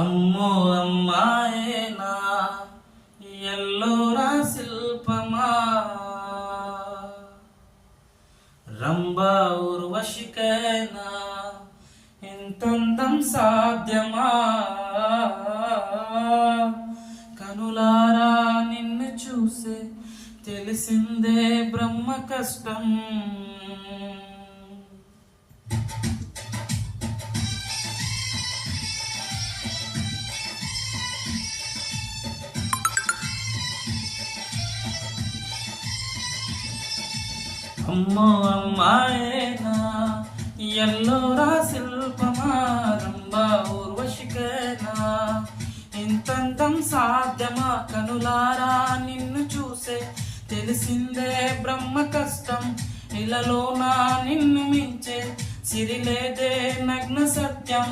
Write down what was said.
అమ్మో అమ్మాయేనా ఎల్లోరా శిల్పమా, రంభా ఊర్వశికైనా ఇంతందం సాధ్యమా, కనులారా నిన్ను చూసే తెలిసిందే బ్రహ్మ కష్టం. అమ్మో అమ్మాయేనా ఎల్లోరా శిల్పమా, రంభా ఊర్వశికైనా ఇంతంతం సాధ్యమా, కనులారా నిన్ను చూసే తెలిసిందే బ్రహ్మ కష్టం. ఇలాలోనా నిన్ను మించే సిరిలేదే నగ్న సత్యం.